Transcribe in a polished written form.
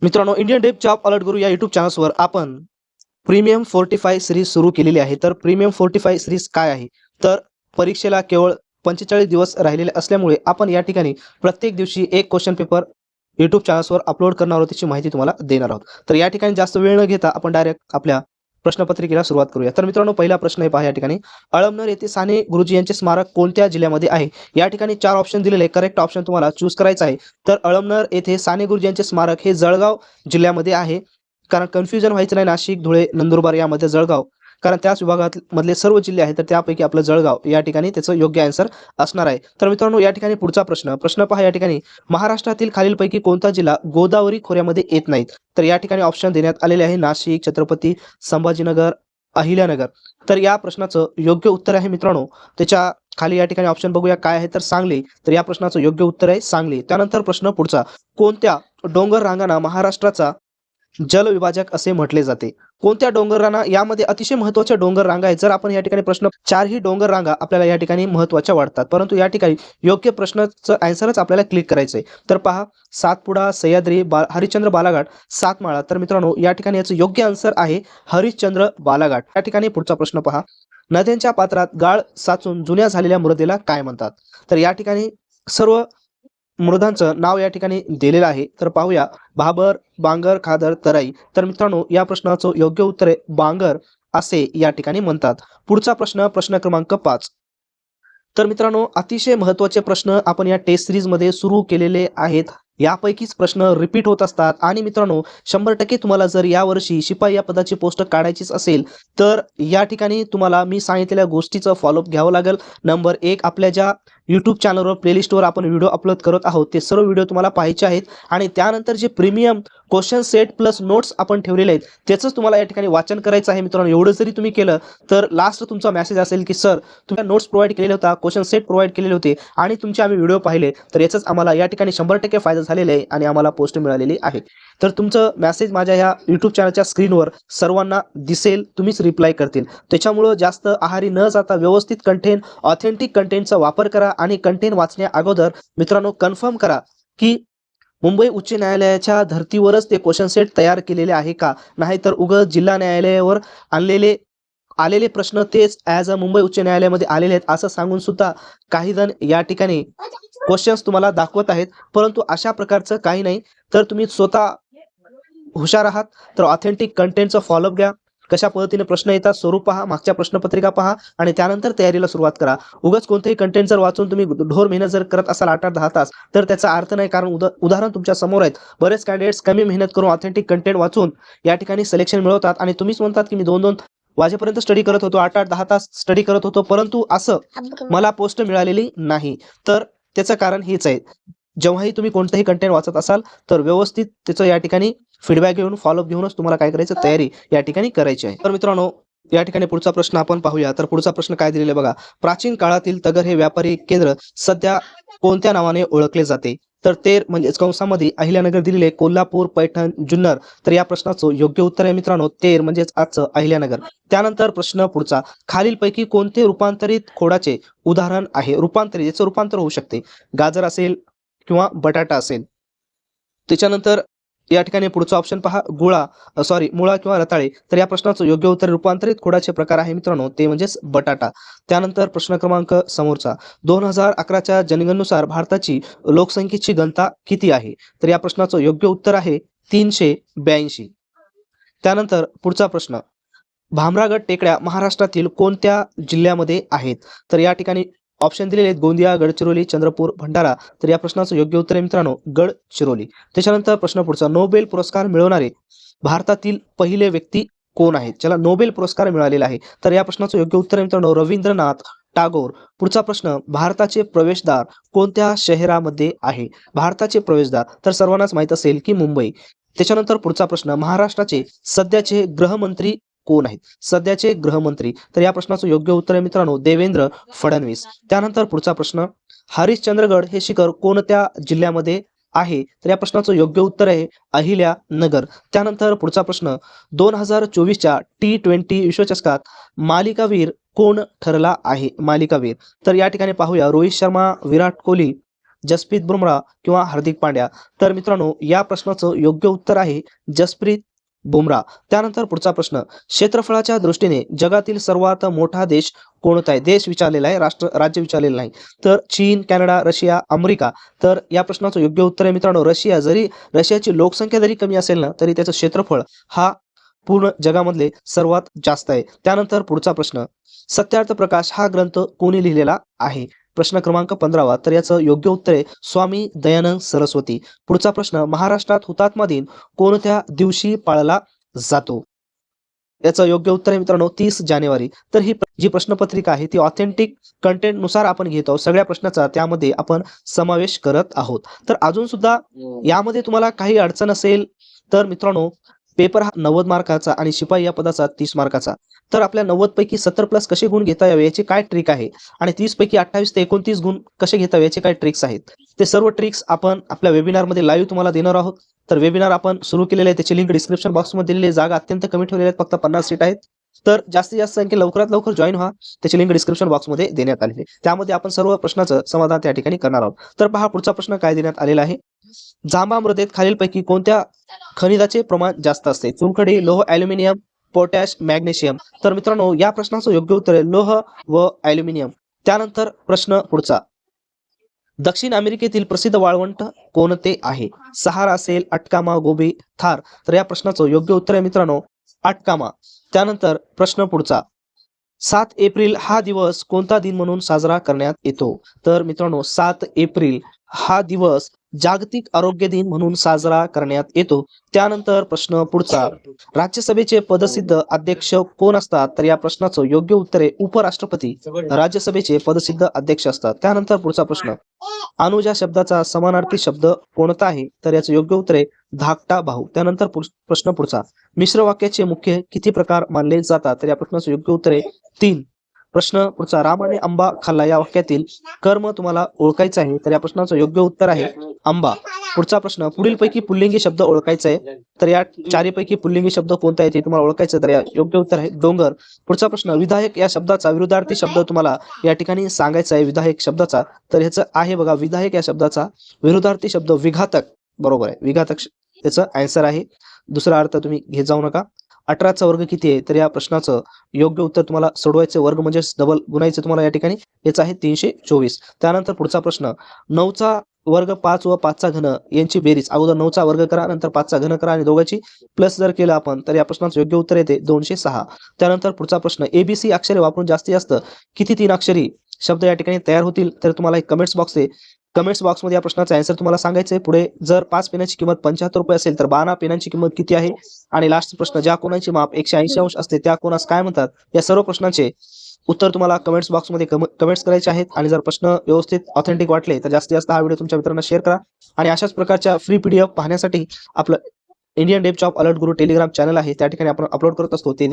मित्रांनो, इंडियन डेप job alert गुरु या युट्यूब चॅनल्सवर आपण प्रीमियम 45 सिरीज सुरू केलेली आहे. तर प्रीमियम 45 सिरीज काय आहे, तर परीक्षेला केवळ 45 दिवस राहिलेले असल्यामुळे आपण या ठिकाणी प्रत्येक दिवशी एक क्वेश्चन पेपर युट्यूब चॅनल्सवर अपलोड करणार आहोत, त्याची माहिती तुम्हाला देणार आहोत. तर या ठिकाणी जास्त वेळ न घेता आपण डायरेक्ट आपल्या प्रश्नपत्रिकेला सुरुवात करूया. तर मित्रांनो, पहिला प्रश्न आहे पहा या ठिकाणी. अळमनेर येथे साने गुरुजी यांचे स्मारक कोणत्या जिल्ह्यामध्ये आहे? या ठिकाणी 4 ऑप्शन दिलेले आहे. करेक्ट ऑप्शन तुम्हाला चूज करायचा आहे. तर अळमनेर येथे साने गुरुजी यांचे स्मारक हे जळगाव जिल्ह्यामध्ये आहे. कारण कन्फ्युजन व्हायचं नाही, नाशिक, धुळे, नंदुरबार यामध्ये जळगाव, कारण त्याच विभागात मधले सर्व जिल्हे आहेत, तर त्यापैकी आपलं जळगाव या ठिकाणी त्याचं योग्य आन्सर असणार आहे. तर मित्रांनो, या ठिकाणी पुढचा प्रश्न पहा या ठिकाणी. महाराष्ट्रातील खालीलपैकी कोणता जिल्हा गोदावरी खोऱ्यामध्ये येत नाहीत? तर या ठिकाणी ऑप्शन देण्यात आलेले आहे नाशिक, छत्रपती संभाजीनगर, अहिल्यानगर. तर या प्रश्नाचं योग्य उत्तर आहे मित्रांनो, त्याच्या खाली या ठिकाणी ऑप्शन बघूया काय आहे, तर सांगली. तर या प्रश्नाचं योग्य उत्तर आहे सांगली. त्यानंतर प्रश्न पुढचा. कोणत्या डोंगर रांगांना महाराष्ट्राचा जलविभाजक असे म्हटले जाते? कोणत्या डोंगर रांगा यामध्ये अतिशय महत्त्वाच्या डोंगर रांगा आहेत. जर आपण या ठिकाणी प्रश्न 4ही डोंगर रांगा आपल्याला या ठिकाणी महत्त्वाच्या वाटतात, परंतु या ठिकाणी योग्य प्रश्नाचं आन्सरच आपल्याला क्लिक करायचं आहे. तर पहा, सातपुडा, सह्याद्री, हरिश्चंद्र बालाघाट, सातमाळा. तर मित्रांनो, या ठिकाणी याचं योग्य आन्सर आहे हरिश्चंद्र बालाघाट. या ठिकाणी पुढचा प्रश्न पहा. नद्यांच्या पात्रात गाळ साचून जुन्या झालेल्या मृदेला काय म्हणतात? तर या ठिकाणी सर्व मृदांचं नाव या ठिकाणी दिलेलं आहे. तर पाहूया, भाबर, बांगर, खादर, तराई. तर मित्रांनो, या प्रश्नाचं योग्य उत्तर आहे बांगर असे या ठिकाणी म्हणतात. पुढचा प्रश्न क्रमांक 5. तर मित्रांनो, अतिशय महत्त्वाचे प्रश्न आपण या टेस्ट सिरीजमध्ये सुरू केलेले आहेत. यापैकीच प्रश्न रिपीट होत असतात आणि मित्रांनो, 100% तुम्हाला जर यावर्षी शिपाई या पदाची पोस्ट काढायचीच असेल, तर या ठिकाणी तुम्हाला मी सांगितलेल्या गोष्टीचं फॉलोअप घ्यावं लागेल. नंबर 1, आपल्या ज्या यूट्यूब चॅनलवर प्लेलिस्टवर आपण व्हिडिओ अपलोड करत आहोत, ते सर्व व्हिडिओ तुम्हाला पाहायचे आहेत. आणि त्यानंतर जे premium question set plus notes आपण ठेवलेले आहेत, त्याचंच तुम्हाला या ठिकाणी वाचन करायचं आहे मित्रांनो. एवढं जरी तुम्ही केलं, तर लास्ट तुमचा मेसेज असेल की सर, तुम्ही नोट्स प्रोव्हाइड केलेले होता, क्वेश्चन सेट प्रोव्हाइड केलेले होते आणि तुमचे आम्ही व्हिडिओ पाहिले, तर याचाच आम्हाला या ठिकाणी 100% फायदा झालेला आहे आणि आम्हाला पोस्ट मिळालेली आहे. तर तुमचं मेसेज माझ्या ह्या यूट्यूब चॅनलच्या स्क्रीनवर सर्वांना दिसेल, तुम्हीच रिप्लाय करतील. त्याच्यामुळं जास्त आहारी न जाता व्यवस्थित कंटेंट, ऑथेंटिक कंटेंटचा वापर करा आणि कंटेंट वाचण्या अगोदर मित्रांनो कन्फर्म करा की मुंबई उच्च न्यायालयाच्या धर्तीवरच ते क्वेश्चन सेट तयार केलेले आहे का, नाहीतर उगाच जिल्हा न्यायालयावर आलेले प्रश्न तेच ॲज अ मुंबई उच्च न्यायालयामध्ये आलेले आहेत असं सांगून सुद्धा काही जण या ठिकाणी क्वेश्चन्स तुम्हाला दाखवत आहेत, परंतु अशा प्रकारचं काही नाही. तर तुम्ही स्वतः हुशार आहात, तर ऑथेंटिक कंटेंटचा फॉलोअप घ्या. कशा पद्धतीने प्रश्न येतात स्वरूप पहा, मागच्या प्रश्नपत्रिका पहा आणि त्यानंतर तयारीला सुरुवात करा. उगाच कोणतेही कंटेंट जर वाचून तुम्ही ढोर मेहनत जर करत असाल 8-10 तास, तर त्याचा अर्थ नाही. कारण उदाहरण तुमच्या समोर आहेत. बरेच कॅन्डिडेट्स कमी मेहनत करून ऑथेंटिक कंटेंट वाचून या ठिकाणी सिलेक्शन मिळवतात आणि तुम्हीच म्हणतात की मी 2-2 वाजेपर्यंत स्टडी करत होतो, 8-10 तास स्टडी करत होतो, परंतु असं मला पोस्ट मिळालेली नाही. तर त्याचं कारण हेच आहे. जेव्हाही तुम्ही कोणतंही कंटेंट वाचत असाल, तर व्यवस्थित त्याचं या ठिकाणी फीडबॅक घेऊन, फॉलोअप घेऊनच तुम्हाला काय करायचं, तयारी या ठिकाणी करायची आहे. तर मित्रांनो, या ठिकाणी पुढचा प्रश्न आपण पाहूया. तर पुढचा प्रश्न काय दिलेला बघा. प्राचीन काळातील तगर हे व्यापारी केंद्र सध्या कोणत्या नावाने ओळखले जाते? तर तेर म्हणजेच कंसामध्ये अहिल्यानगर दिलेले, कोल्हापूर, पैठण, जुन्नर. तर या प्रश्नाचं योग्य उत्तर आहे मित्रांनो तेर म्हणजेच आजचं अहिल्यानगर. त्यानंतर प्रश्न पुढचा. खालीलपैकी कोणते रूपांतरित खोडाचे उदाहरण आहे? रूपांतरित, याचं रूपांतर होऊ शकते, गाजर असेल किंवा बटाटा असेल. त्याच्यानंतर या ठिकाणी पुढचा ऑप्शन पहा, मुळा किंवा रताळे. तर या प्रश्नाचं योग्य उत्तर रूपांतरित खोडाचे प्रकार आहे मित्रांनो, ते म्हणजेच बटाटा. त्यानंतर प्रश्न क्रमांक समोरचा. 2011च्या जनगणनेनुसार भारताची लोकसंख्येची घनता किती आहे? तर या प्रश्नाचं योग्य उत्तर आहे 382. त्यानंतर पुढचा प्रश्न. भामरागड टेकड्या महाराष्ट्रातील कोणत्या जिल्ह्यामध्ये आहेत? तर या ठिकाणी ऑप्शन दिलेले आहेत गोंदिया, गडचिरोली, चंद्रपूर, भंडारा. तर या प्रश्नाचं योग्य उत्तर आहे मित्रांनो गडचिरोली. त्याच्यानंतर प्रश्न पुढचा. नोबेल पुरस्कार मिळवणारे भारतातील पहिले व्यक्ती कोण आहेत, ज्याला नोबेल पुरस्कार मिळालेला आहे? तर या प्रश्नाचं योग्य उत्तर आहे मित्रांनो रवींद्रनाथ टागोर. पुढचा प्रश्न. भारताचे प्रवेशद्वार कोणत्या शहरामध्ये आहे? भारताचे प्रवेशद्वार तर सर्वांनाच माहित असेल की मुंबई. त्याच्यानंतर पुढचा प्रश्न. महाराष्ट्राचे सध्याचे गृहमंत्री कोण आहेत? सध्याचे गृहमंत्री. तर या प्रश्नाचं योग्य उत्तर आहे मित्रांनो देवेंद्र फडणवीस. त्यानंतर पुढचा प्रश्न. हरिश्चंद्रगड हे शिखर कोणत्या जिल्ह्यामध्ये आहे? तर या प्रश्नाचं योग्य उत्तर आहे अहिल्यानगर. त्यानंतर पुढचा प्रश्न. 2024च्या T20 विश्वचषकात मालिकावीर कोण ठरला आहे? मालिकावीर तर या ठिकाणी पाहूया रोहित शर्मा, विराट कोहली, जसप्रीत बुमराह किंवा हार्दिक पांड्या? तर मित्रांनो या प्रश्नाचं योग्य उत्तर आहे जसप्रीत बुमराह. त्यानंतर पुढचा प्रश्न, क्षेत्रफळाच्या दृष्टीने जगातील सर्वात मोठा देश कोणता आहे? देश विचारलेला आहे, राज्य विचारलेलं नाही. तर चीन, कॅनडा, रशिया, अमेरिका? तर या प्रश्नाचं योग्य उत्तर आहे मित्रांनो रशिया. जरी रशियाची लोकसंख्या जरी कमी असेल ना, तरी त्याचं क्षेत्रफळ हा पूर्ण जगामधले सर्वात जास्त आहे. त्यानंतर पुढचा प्रश्न, सत्यार्थ प्रकाश हा ग्रंथ कोणी लिहिलेला आहे? प्रश्न क्रमांक 15वा. तर याचं योग्य उत्तर आहे स्वामी दयानंद सरस्वती. पुढचा प्रश्न, महाराष्ट्रात हुतात्मा दिन कोणत्या दिवशी पाळला जातो? याचं योग्य उत्तर आहे मित्रांनो 30 जानेवारी. तर ही जी प्रश्नपत्रिका आहे ती ऑथेंटिक कंटेंट नुसार आपण घेत आहोत. सगळ्या प्रश्नाचा त्यामध्ये आपण समावेश करत आहोत. तर अजून सुद्धा यामध्ये तुम्हाला काही अडचण असेल तर मित्रांनो पेपर हा 90 मार्काचा आणि शिपाई या पदाचा 30 मार्काचा. तर आपल्या 90 पैकी 70 प्लस कसे गुण घेता यावे याची काय ट्रिक आहे आणि 30 पैकी 28 ते 29 गुण कसे घेता यावे याचे काय ट्रिक्स आहेत, ते सर्व ट्रिक्स आपण आपल्या वेबिनारमध्ये लाईव्ह तुम्हाला देणार आहोत. तर वेबिनार आपण सुरू केलेले आहे, त्याची लिंक डिस्क्रिप्शन बॉक्समध्ये दिलेली आहे. जागा अत्यंत कमी ठेवलेल्या आहेत, फक्त 50 सीट आहेत. तर जास्तीत जास्त संख्या लवकरात लवकर जॉईन व्हा. त्याची लिंक डिस्क्रिप्शन बॉक्समध्ये देण्यात आली आहे. त्यामध्ये आपण सर्व प्रश्नाचं समाधान त्या ठिकाणी करणार आहोत. तर पहा पुढचा प्रश्न काय देण्यात आलेला आहे. जांभा मृदेत खालीलपैकी कोणत्या खनिजाचे प्रमाण जास्त असते? चुनखडी, लोह, ॲल्युमिनियम, पोटॅश, मॅग्नेशियम? तर मित्रांनो या प्रश्नाचं योग्य उत्तर आहे लोह व ॲल्युमिनियम. त्यानंतर प्रश्न पुढचा, दक्षिण अमेरिकेतील प्रसिद्ध वाळवंट कोणते आहे? सहारा असेल, अटकामा, गोबी, थार? तर या प्रश्नाचं योग्य उत्तर आहे मित्रांनो अटकामा. त्यानंतर प्रश्न पुढचा, 7 एप्रिल हा दिवस कोणता दिन म्हणून साजरा करण्यात येतो? तर मित्रांनो 7 एप्रिल हा दिवस जागतिक आरोग्य दिन म्हणून साजरा करण्यात येतो. त्यानंतर प्रश्न पुढचा, राज्यसभेचे पदसिद्ध अध्यक्ष कोण असतात? तर या प्रश्नाचं योग्य उत्तर आहे उपराष्ट्रपती राज्यसभेचे पदसिद्ध अध्यक्ष असतात. त्यानंतर पुढचा प्रश्न, अनुजा शब्दाचा समानार्थी शब्द कोणता आहे? तर याचं योग्य उत्तर आहे धाकटा भाऊ. त्यानंतर प्रश्न पुढचा, मिश्र वाक्याचे मुख्य किती प्रकार मानले जातात? तर या प्रश्नाचं योग्य उत्तर आहे 3. प्रश्न पुढचा, रामाने आंबा खाल्ला या वाक्यातील कर्म तुम्हाला ओळखायचं आहे. तर या प्रश्नाचं योग्य उत्तर आहे आंबा. पुढचा प्रश्न, पुढीलपैकी पुल्लिंगी शब्द ओळखायचा आहे. तर या चारीपैकी पुल्लिंगी शब्द कोणता आहे ते तुम्हाला ओळखायचं. तर या योग्य उत्तर आहे डोंगर. पुढचा प्रश्न, विधायक या शब्दाचा विरुद्धार्थी शब्द तुम्हाला या ठिकाणी सांगायचा आहे विधायक शब्दाचा. तर ह्याचं आहे बघा विधायक या शब्दाचा विरुद्धार्थी शब्द विघातक. बरोबर आहे, विघातक त्याचं आन्सर आहे. दुसरा अर्थ तुम्ही घेत जाऊ नका. 18चा वर्ग किती आहे? तर या प्रश्नाचं योग्य उत्तर तुम्हाला सोडवायचं, वर्ग म्हणजे डबल गुणायचं तुम्हाला या ठिकाणी. याचं आहे 324. त्यानंतर पुढचा प्रश्न, 9चा वर्ग 5 व 5चा घन यांची बेरीज. अगोदर 9चा वर्ग करा, नंतर 5चा घन करा आणि दोघांची प्लस जर केलं आपण तर या प्रश्नाचं योग्य उत्तर येते 206. त्यानंतर पुढचा प्रश्न, ABC अक्षरे वापरून जास्तीत जास्त किती 3 अक्षरी शब्द या ठिकाणी तयार होतील? तर तुम्हाला एक कमेंट्स बॉक्स आहे, कमेंट्स बॉक्समध्ये या प्रश्नाचा आन्सर तुम्हाला सांगायचं आहे. पुढे जर 5 पेनाची किंमत 75 रुपये असेल तर 12 पेनांची किंमत किती आहे? आणि लास्ट प्रश्न, ज्या कोणाची माप 180 अंश असते त्या कोणास काय म्हणतात? या सर्व प्रश्नांचे उत्तर तुम्हाला कमेंट्स बॉक्समध्ये कमेंट्स करायचे आहेत. आणि जर प्रश्न व्यवस्थित ऑथेंटिक वाटले तर जास्तीत जास्त हा व्हिडिओ तुमच्या मित्रांना शेअर करा. आणि अशाच प्रकारच्या फ्री PDF पाहण्यासाठी आपलं इंडियन डेप जॉब अलर्ट गुरु टेलिग्राम चॅनल आहे, त्या ठिकाणी आपण अपलोड करत असतो. ते